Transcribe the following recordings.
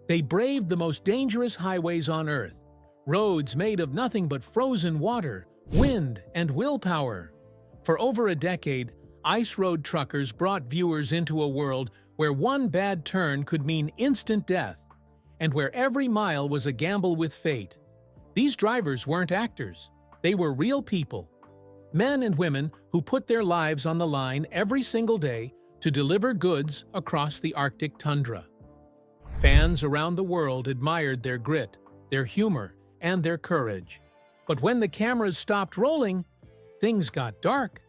They braved the most dangerous highways on Earth, roads made of nothing but frozen water, wind, and willpower. For over a decade, ice road truckers brought viewers into a world where one bad turn could mean instant death, and where every mile was a gamble with fate. These drivers weren't actors. They were real people. Men and women who put their lives on the line every single day to deliver goods across the Arctic tundra. Fans around the world admired their grit, their humor, and their courage. But when the cameras stopped rolling, things got dark.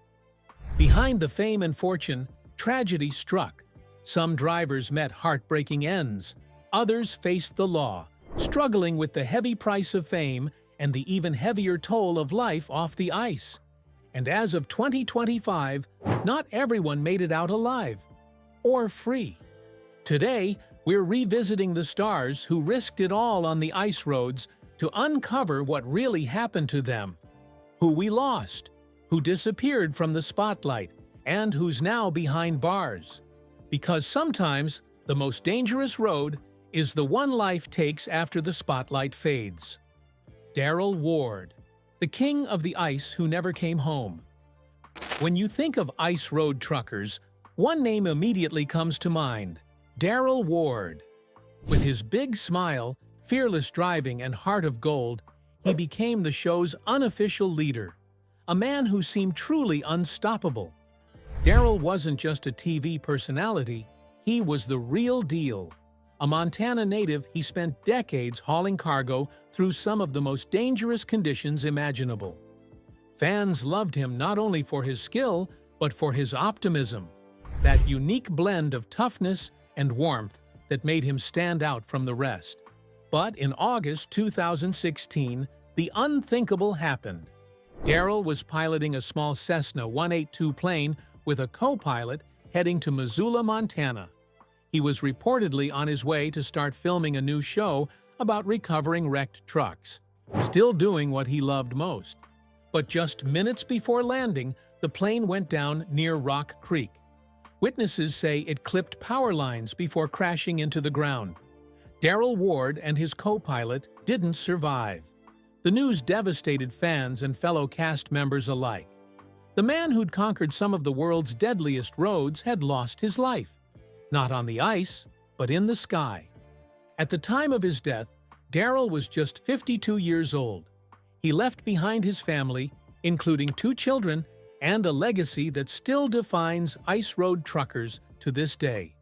Behind the fame and fortune, tragedy struck. Some drivers met heartbreaking ends. Others faced the law, struggling with the heavy price of fame and the even heavier toll of life off the ice. And as of 2025, not everyone made it out alive or free. Today, we're revisiting the stars who risked it all on the ice roads to uncover what really happened to them, who we lost, who disappeared from the spotlight, and who's now behind bars. Because sometimes the most dangerous road is the one life takes after the spotlight fades. Darrell Ward, the king of the ice who never came home. When you think of ice road truckers, one name immediately comes to mind: Darrell Ward. With his big smile, fearless driving, and heart of gold, he became the show's unofficial leader, a man who seemed truly unstoppable. Darrell wasn't just a TV personality, he was the real deal. A Montana native, he spent decades hauling cargo through some of the most dangerous conditions imaginable. Fans loved him not only for his skill, but for his optimism, that unique blend of toughness and warmth that made him stand out from the rest. But in August 2016, the unthinkable happened. Darrell was piloting a small Cessna 182 plane with a co-pilot heading to Missoula, Montana. He was reportedly on his way to start filming a new show about recovering wrecked trucks, still doing what he loved most. But just minutes before landing, the plane went down near Rock Creek. Witnesses say it clipped power lines before crashing into the ground. Darrell Ward and his co-pilot didn't survive. The news devastated fans and fellow cast members alike. The man who'd conquered some of the world's deadliest roads had lost his life. Not on the ice, but in the sky. At the time of his death, Darrell was just 52 years old. He left behind his family, including 2 children, and a legacy that still defines ice road truckers to this day.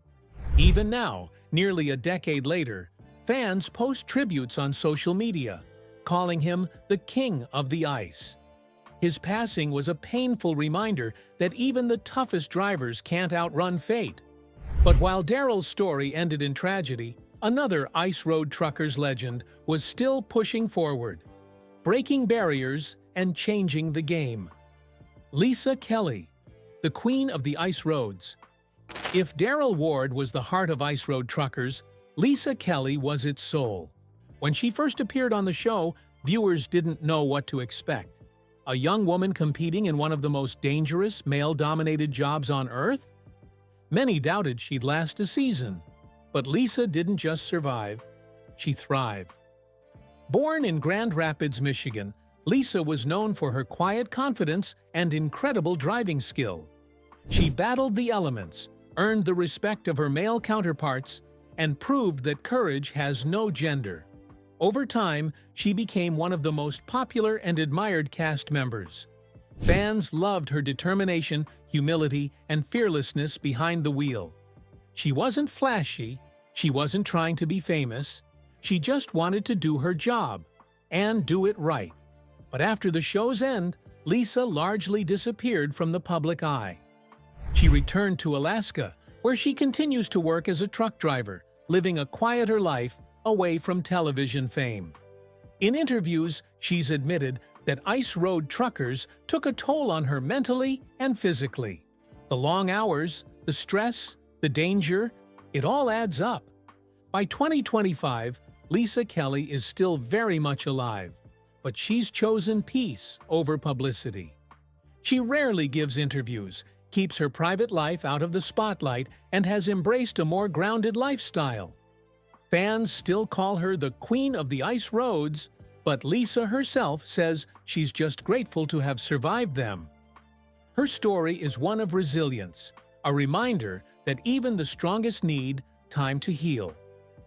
Even now, nearly a decade later, fans post tributes on social media, calling him the King of the Ice. His passing was a painful reminder that even the toughest drivers can't outrun fate. But while Darrell's story ended in tragedy, another ice road truckers legend was still pushing forward, breaking barriers and changing the game. Lisa Kelly, the queen of the ice roads. If Darrell Ward was the heart of ice road truckers, Lisa Kelly was its soul. When she first appeared on the show, viewers didn't know what to expect. A young woman competing in one of the most dangerous, male-dominated jobs on Earth? Many doubted she'd last a season. But Lisa didn't just survive, she thrived. Born in Grand Rapids, Michigan, Lisa was known for her quiet confidence and incredible driving skill. She battled the elements, earned the respect of her male counterparts, and proved that courage has no gender. Over time, she became one of the most popular and admired cast members. Fans loved her determination, humility, and fearlessness behind the wheel. She wasn't flashy, she wasn't trying to be famous, she just wanted to do her job, and do it right. But after the show's end, Lisa largely disappeared from the public eye. She returned to Alaska, where she continues to work as a truck driver, living a quieter life away from television fame. In interviews, she's admitted that ice road truckers took a toll on her mentally and physically. The long hours, the stress, the danger, it all adds up. By 2025, Lisa Kelly is still very much alive, but she's chosen peace over publicity. She rarely gives interviews, keeps her private life out of the spotlight, and has embraced a more grounded lifestyle. Fans still call her the Queen of the Ice Roads, but Lisa herself says she's just grateful to have survived them. Her story is one of resilience, a reminder that even the strongest need time to heal.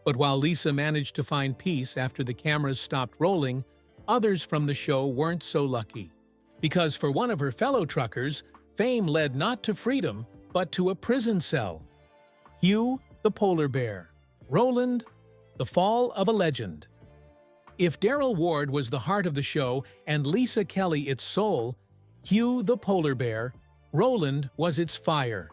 But while Lisa managed to find peace after the cameras stopped rolling, others from the show weren't so lucky. Because for one of her fellow truckers, fame led not to freedom, but to a prison cell. Hugh, the polar bear. Roland, the fall of a legend. If Daryl Ward was the heart of the show and Lisa Kelly its soul, Hugh, the polar bear, Roland was its fire.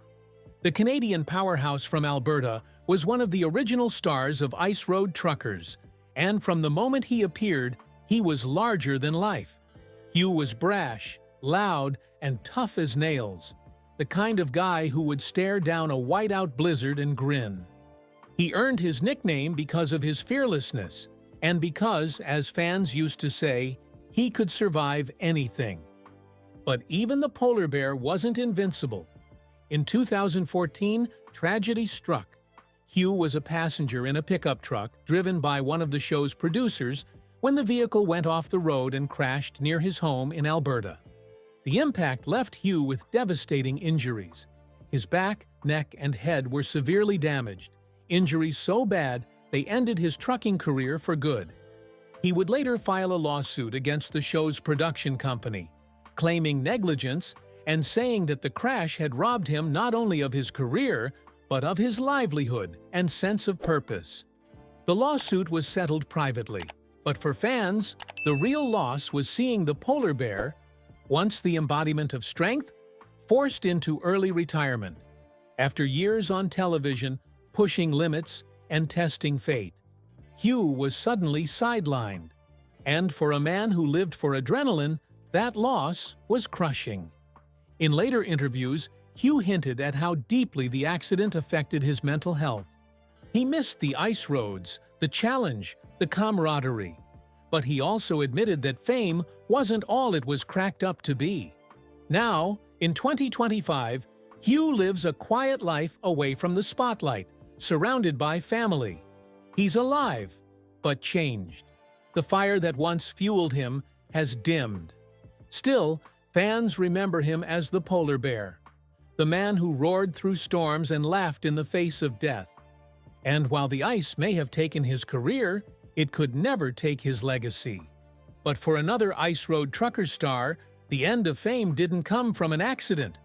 The Canadian powerhouse from Alberta was one of the original stars of Ice Road Truckers, and from the moment he appeared, he was larger than life. Hugh was brash, loud, and tough as nails, the kind of guy who would stare down a whiteout blizzard and grin. He earned his nickname because of his fearlessness, and because, as fans used to say, he could survive anything. But even the polar bear wasn't invincible. In 2014, tragedy struck. Hugh was a passenger in a pickup truck driven by one of the show's producers when the vehicle went off the road and crashed near his home in Alberta. The impact left Hugh with devastating injuries. His back, neck, and head were severely damaged, injuries so bad they ended his trucking career for good. He would later file a lawsuit against the show's production company, claiming negligence and saying that the crash had robbed him not only of his career, but of his livelihood and sense of purpose. The lawsuit was settled privately, but for fans, the real loss was seeing the polar bear, once the embodiment of strength, forced into early retirement. After years on television, pushing limits and testing fate, Hugh was suddenly sidelined. And for a man who lived for adrenaline, that loss was crushing. In later interviews, Hugh hinted at how deeply the accident affected his mental health. He missed the ice roads, the challenge, the camaraderie. But he also admitted that fame wasn't all it was cracked up to be. Now, in 2025, Hugh lives a quiet life away from the spotlight, surrounded by family. He's alive, but changed. The fire that once fueled him has dimmed. Still, fans remember him as the polar bear, the man who roared through storms and laughed in the face of death. And while the ice may have taken his career, it could never take his legacy. But for another Ice Road Trucker star, the end of fame didn't come from an accident.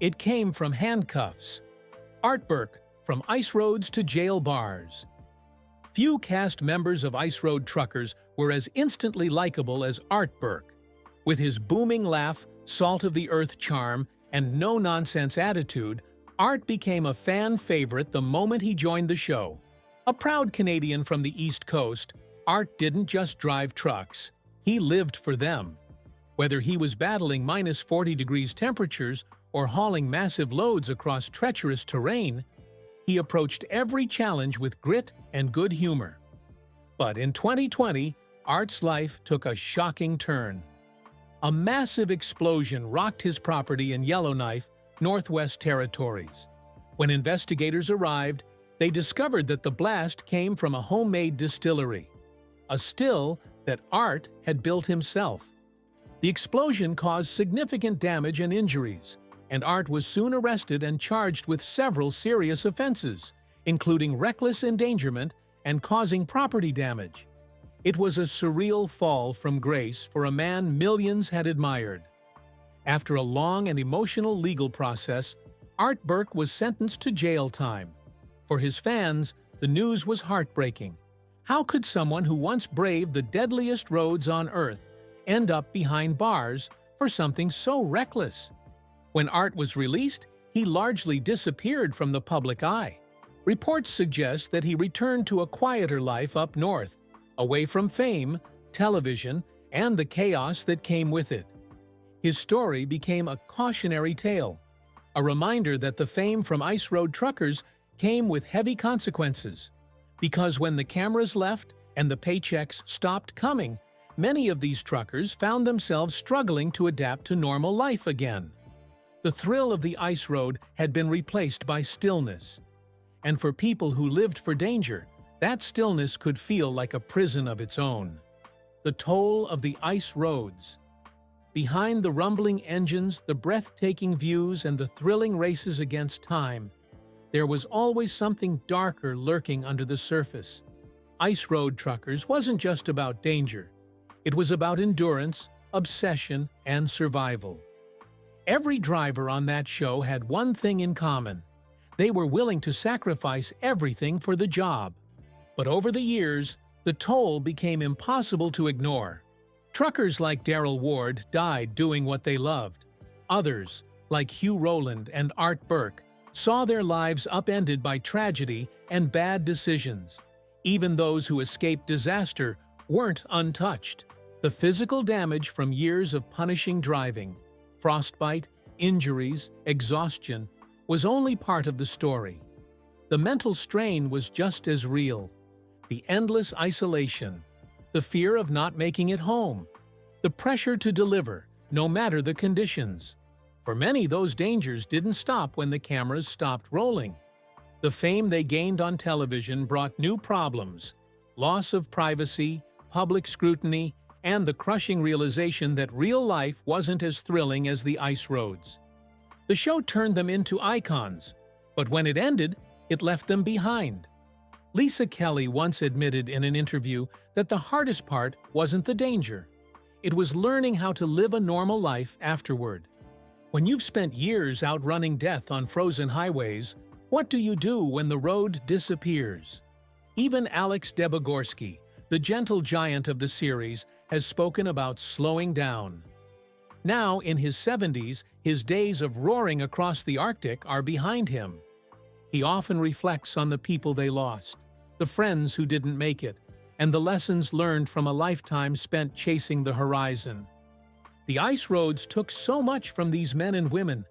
It came from handcuffs. Art Burke, from ice roads to jail bars. Few cast members of Ice Road Truckers were as instantly likable as Art Burke. With his booming laugh, salt-of-the-earth charm, and no-nonsense attitude, Art became a fan favorite the moment he joined the show. A proud Canadian from the East Coast, Art didn't just drive trucks, he lived for them. Whether he was battling minus 40 degrees temperatures or hauling massive loads across treacherous terrain, he approached every challenge with grit and good humor. But in 2020, Art's life took a shocking turn. A massive explosion rocked his property in Yellowknife, Northwest Territories. When investigators arrived, they discovered that the blast came from a homemade distillery, a still that Art had built himself. The explosion caused significant damage and injuries, and Art was soon arrested and charged with several serious offenses, including reckless endangerment and causing property damage. It was a surreal fall from grace for a man millions had admired. After a long and emotional legal process, Art Burke was sentenced to jail time. For his fans, the news was heartbreaking. How could someone who once braved the deadliest roads on Earth end up behind bars for something so reckless? When Art was released, he largely disappeared from the public eye. Reports suggest that he returned to a quieter life up north, away from fame, television, and the chaos that came with it. His story became a cautionary tale, a reminder that the fame from Ice Road Truckers came with heavy consequences. Because when the cameras left and the paychecks stopped coming, many of these truckers found themselves struggling to adapt to normal life again. The thrill of the ice road had been replaced by stillness. And for people who lived for danger, That stillness could feel like a prison of its own. The toll of the ice roads. Behind the rumbling engines, the breathtaking views, and the thrilling races against time, there was always something darker lurking under the surface. Ice Road Truckers wasn't just about danger. It was about endurance, obsession, and survival. Every driver on that show had one thing in common. They were willing to sacrifice everything for the job. But over the years, the toll became impossible to ignore. Truckers like Darrell Ward died doing what they loved. Others, like Hugh Rowland and Art Burke, saw their lives upended by tragedy and bad decisions. Even those who escaped disaster weren't untouched. The physical damage from years of punishing driving, frostbite, injuries, exhaustion, was only part of the story. The mental strain was just as real. The endless isolation, the fear of not making it home, the pressure to deliver, no matter the conditions. For many, those dangers didn't stop when the cameras stopped rolling. The fame they gained on television brought new problems: loss of privacy, public scrutiny, and the crushing realization that real life wasn't as thrilling as the ice roads. The show turned them into icons, but when it ended, it left them behind. Lisa Kelly once admitted in an interview that the hardest part wasn't the danger. It was learning how to live a normal life afterward. When you've spent years outrunning death on frozen highways, what do you do when the road disappears? Even Alex Debegorsky, the gentle giant of the series, has spoken about slowing down. Now, in his 70s, his days of roaring across the Arctic are behind him. He often reflects on the people they lost, the friends who didn't make it, and the lessons learned from a lifetime spent chasing the horizon. The ice roads took so much from these men and women,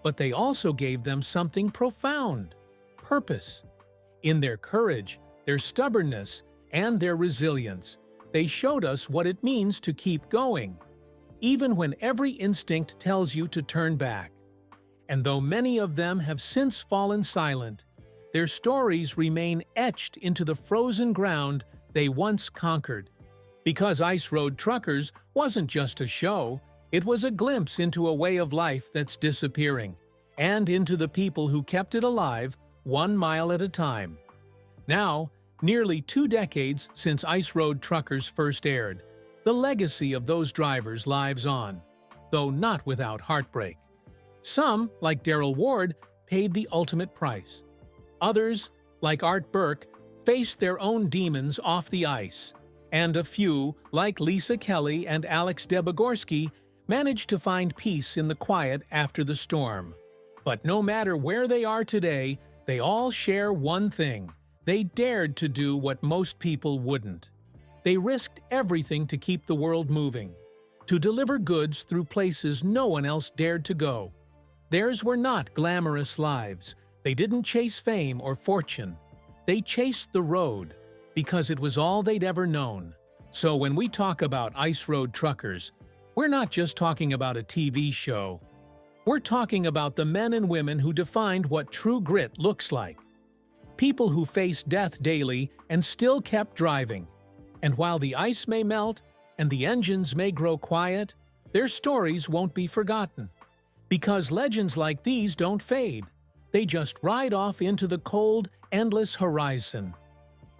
but they also gave them something profound: purpose. In their courage, their stubbornness, and their resilience, they showed us what it means to keep going, even when every instinct tells you to turn back. And though many of them have since fallen silent, their stories remain etched into the frozen ground they once conquered. Because Ice Road Truckers wasn't just a show, it was a glimpse into a way of life that's disappearing, and into the people who kept it alive 1 mile at a time. Now, nearly 2 decades since Ice Road Truckers first aired, the legacy of those drivers lives on, though not without heartbreak. Some, like Darrell Ward, paid the ultimate price. Others, like Art Burke, faced their own demons off the ice. And a few, like Lisa Kelly and Alex Debegorsky, managed to find peace in the quiet after the storm. But no matter where they are today, they all share one thing: they dared to do what most people wouldn't. They risked everything to keep the world moving, to deliver goods through places no one else dared to go. Theirs were not glamorous lives. They didn't chase fame or fortune. They chased the road, because it was all they'd ever known. So when we talk about Ice Road Truckers, we're not just talking about a TV show. We're talking about the men and women who defined what true grit looks like. People who faced death daily and still kept driving. And while the ice may melt and the engines may grow quiet, their stories won't be forgotten. Because legends like these don't fade. They just ride off into the cold, endless horizon.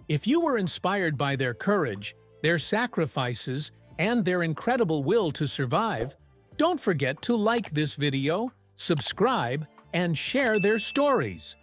If you were inspired by their courage, their sacrifices, and their incredible will to survive, don't forget to like this video, subscribe, and share their stories.